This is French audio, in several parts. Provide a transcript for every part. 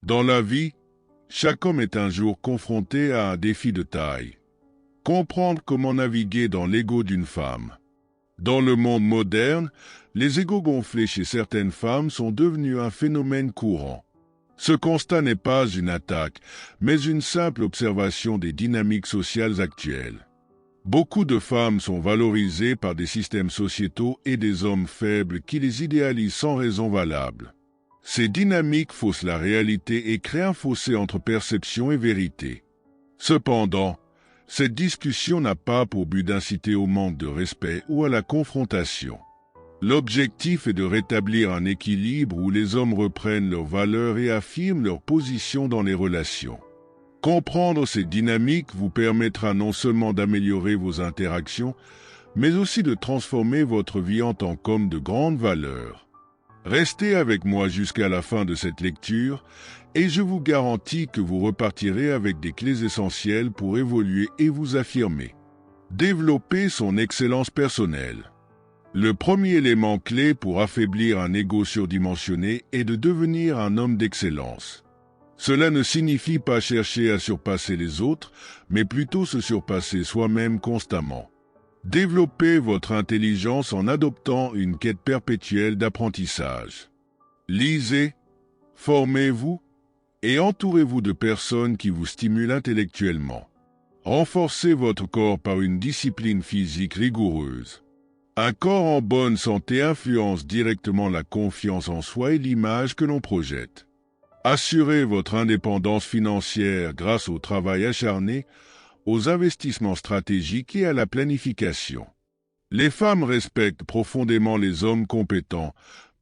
Dans la vie, chaque homme est un jour confronté à un défi de taille. Comprendre comment naviguer dans l'ego d'une femme. Dans le monde moderne, les égos gonflés chez certaines femmes sont devenus un phénomène courant. Ce constat n'est pas une attaque, mais une simple observation des dynamiques sociales actuelles. Beaucoup de femmes sont valorisées par des systèmes sociétaux et des hommes faibles qui les idéalisent sans raison valable. Ces dynamiques faussent la réalité et créent un fossé entre perception et vérité. Cependant, cette discussion n'a pas pour but d'inciter au manque de respect ou à la confrontation. L'objectif est de rétablir un équilibre où les hommes reprennent leurs valeurs et affirment leur position dans les relations. Comprendre ces dynamiques vous permettra non seulement d'améliorer vos interactions, mais aussi de transformer votre vie en tant qu'homme de grande valeur. Restez avec moi jusqu'à la fin de cette lecture et je vous garantis que vous repartirez avec des clés essentielles pour évoluer et vous affirmer. Développer son excellence personnelle. Le premier élément clé pour affaiblir un ego surdimensionné est de devenir un homme d'excellence. Cela ne signifie pas chercher à surpasser les autres, mais plutôt se surpasser soi-même constamment. Développez votre intelligence en adoptant une quête perpétuelle d'apprentissage. Lisez, formez-vous et entourez-vous de personnes qui vous stimulent intellectuellement. Renforcez votre corps par une discipline physique rigoureuse. Un corps en bonne santé influence directement la confiance en soi et l'image que l'on projette. Assurez votre indépendance financière grâce au travail acharné, aux investissements stratégiques et à la planification. Les femmes respectent profondément les hommes compétents,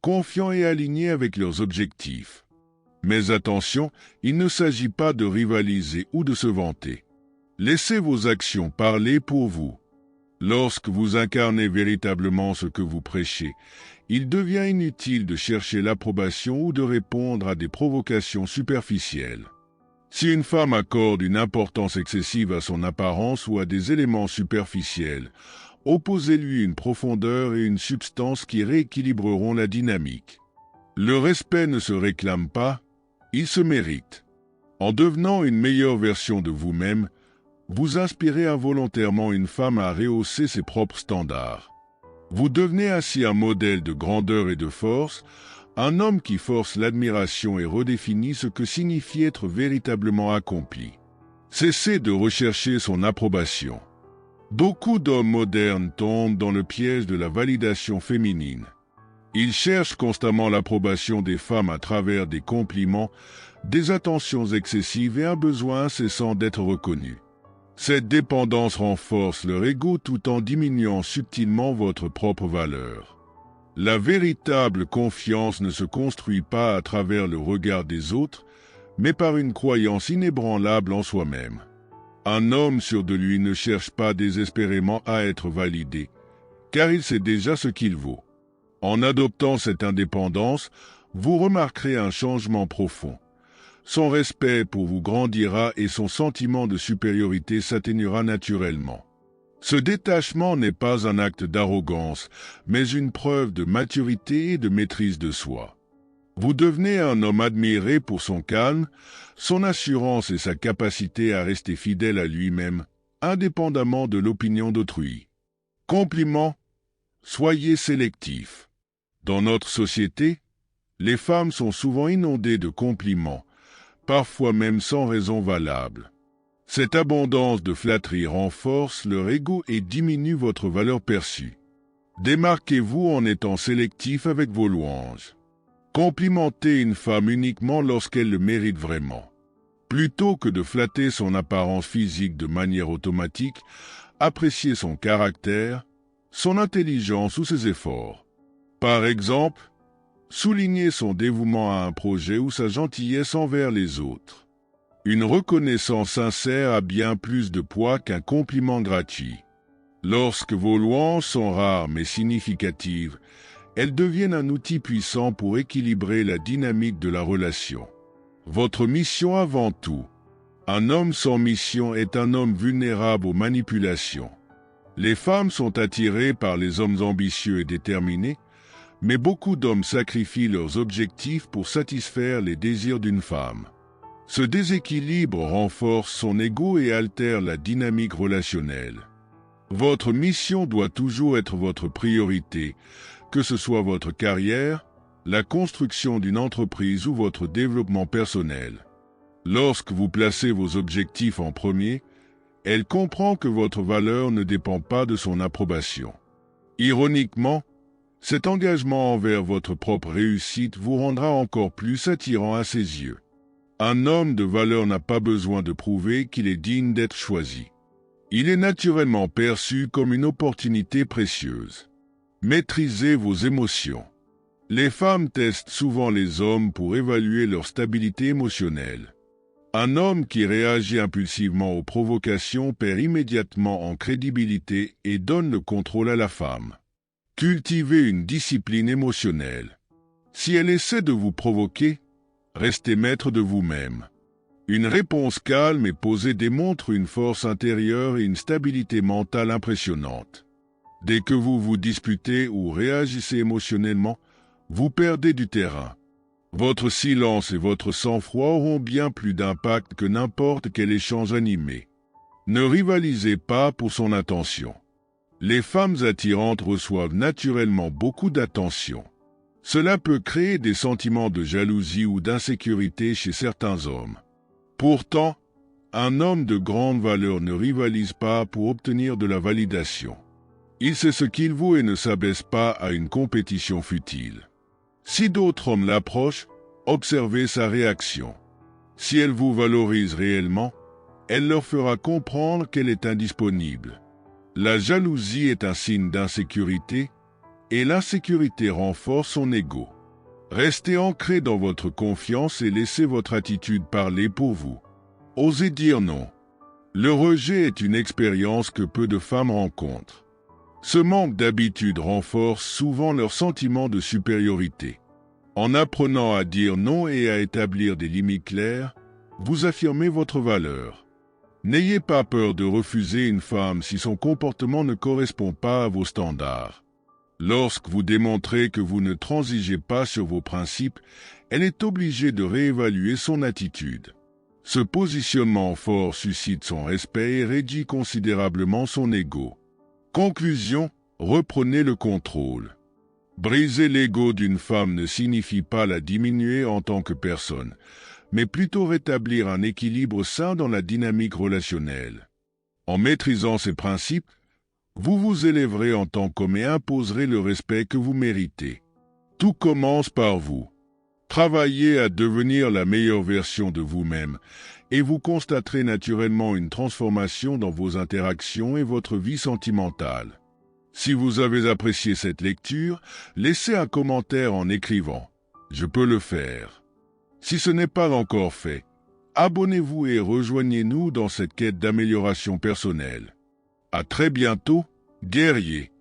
confiants et alignés avec leurs objectifs. Mais attention, il ne s'agit pas de rivaliser ou de se vanter. Laissez vos actions parler pour vous. Lorsque vous incarnez véritablement ce que vous prêchez, il devient inutile de chercher l'approbation ou de répondre à des provocations superficielles. Si une femme accorde une importance excessive à son apparence ou à des éléments superficiels, opposez-lui une profondeur et une substance qui rééquilibreront la dynamique. Le respect ne se réclame pas, il se mérite. En devenant une meilleure version de vous-même, vous inspirez involontairement une femme à rehausser ses propres standards. Vous devenez ainsi un modèle de grandeur et de force, un homme qui force l'admiration et redéfinit ce que signifie être véritablement accompli. Cessez de rechercher son approbation. Beaucoup d'hommes modernes tombent dans le piège de la validation féminine. Ils cherchent constamment l'approbation des femmes à travers des compliments, des attentions excessives et un besoin incessant d'être reconnus. Cette dépendance renforce leur ego tout en diminuant subtilement votre propre valeur. La véritable confiance ne se construit pas à travers le regard des autres, mais par une croyance inébranlable en soi-même. Un homme sûr de lui ne cherche pas désespérément à être validé, car il sait déjà ce qu'il vaut. En adoptant cette indépendance, vous remarquerez un changement profond. Son respect pour vous grandira et son sentiment de supériorité s'atténuera naturellement. Ce détachement n'est pas un acte d'arrogance, mais une preuve de maturité et de maîtrise de soi. Vous devenez un homme admiré pour son calme, son assurance et sa capacité à rester fidèle à lui-même, indépendamment de l'opinion d'autrui. Compliment, soyez sélectif. Dans notre société, les femmes sont souvent inondées de compliments, parfois même sans raison valable. Cette abondance de flatterie renforce leur ego et diminue votre valeur perçue. Démarquez-vous en étant sélectif avec vos louanges. Complimentez une femme uniquement lorsqu'elle le mérite vraiment. Plutôt que de flatter son apparence physique de manière automatique, appréciez son caractère, son intelligence ou ses efforts. Par exemple, soulignez son dévouement à un projet ou sa gentillesse envers les autres. Une reconnaissance sincère a bien plus de poids qu'un compliment gratuit. Lorsque vos louanges sont rares mais significatives, elles deviennent un outil puissant pour équilibrer la dynamique de la relation. Votre mission avant tout. Un homme sans mission est un homme vulnérable aux manipulations. Les femmes sont attirées par les hommes ambitieux et déterminés, Mais beaucoup d'hommes sacrifient leurs objectifs pour satisfaire les désirs d'une femme. Ce déséquilibre renforce son ego et altère la dynamique relationnelle. Votre mission doit toujours être votre priorité, que ce soit votre carrière, la construction d'une entreprise ou votre développement personnel. Lorsque vous placez vos objectifs en premier, elle comprend que votre valeur ne dépend pas de son approbation. Ironiquement, cet engagement envers votre propre réussite vous rendra encore plus attirant à ses yeux. Un homme de valeur n'a pas besoin de prouver qu'il est digne d'être choisi. Il est naturellement perçu comme une opportunité précieuse. Maîtrisez vos émotions. Les femmes testent souvent les hommes pour évaluer leur stabilité émotionnelle. Un homme qui réagit impulsivement aux provocations perd immédiatement en crédibilité et donne le contrôle à la femme. Cultivez une discipline émotionnelle. Si elle essaie de vous provoquer, restez maître de vous-même. Une réponse calme et posée démontre une force intérieure et une stabilité mentale impressionnante. Dès que vous vous disputez ou réagissez émotionnellement, vous perdez du terrain. Votre silence et votre sang-froid auront bien plus d'impact que n'importe quel échange animé. Ne rivalisez pas pour son attention. Les femmes attirantes reçoivent naturellement beaucoup d'attention. Cela peut créer des sentiments de jalousie ou d'insécurité chez certains hommes. Pourtant, un homme de grande valeur ne rivalise pas pour obtenir de la validation. Il sait ce qu'il vaut et ne s'abaisse pas à une compétition futile. Si d'autres hommes l'approchent, observez sa réaction. Si elle vous valorise réellement, elle leur fera comprendre qu'elle est indisponible. La jalousie est un signe d'insécurité et l'insécurité renforce son ego. Restez ancré dans votre confiance et laissez votre attitude parler pour vous. Osez dire non. Le rejet est une expérience que peu de femmes rencontrent. Ce manque d'habitude renforce souvent leur sentiment de supériorité. En apprenant à dire non et à établir des limites claires, vous affirmez votre valeur. N'ayez pas peur de refuser une femme si son comportement ne correspond pas à vos standards. Lorsque vous démontrez que vous ne transigez pas sur vos principes, elle est obligée de réévaluer son attitude. Ce positionnement fort suscite son respect et réduit considérablement son ego. Conclusion, reprenez le contrôle. Briser l'ego d'une femme ne signifie pas la diminuer en tant que personne, mais plutôt rétablir un équilibre sain dans la dynamique relationnelle. En maîtrisant ces principes, vous vous élèverez en tant qu'homme et imposerez le respect que vous méritez. Tout commence par vous. Travaillez à devenir la meilleure version de vous-même et vous constaterez naturellement une transformation dans vos interactions et votre vie sentimentale. Si vous avez apprécié cette lecture, laissez un commentaire en écrivant « Je peux le faire ». Si ce n'est pas encore fait, abonnez-vous et rejoignez-nous dans cette quête d'amélioration personnelle. À très bientôt, guerriers.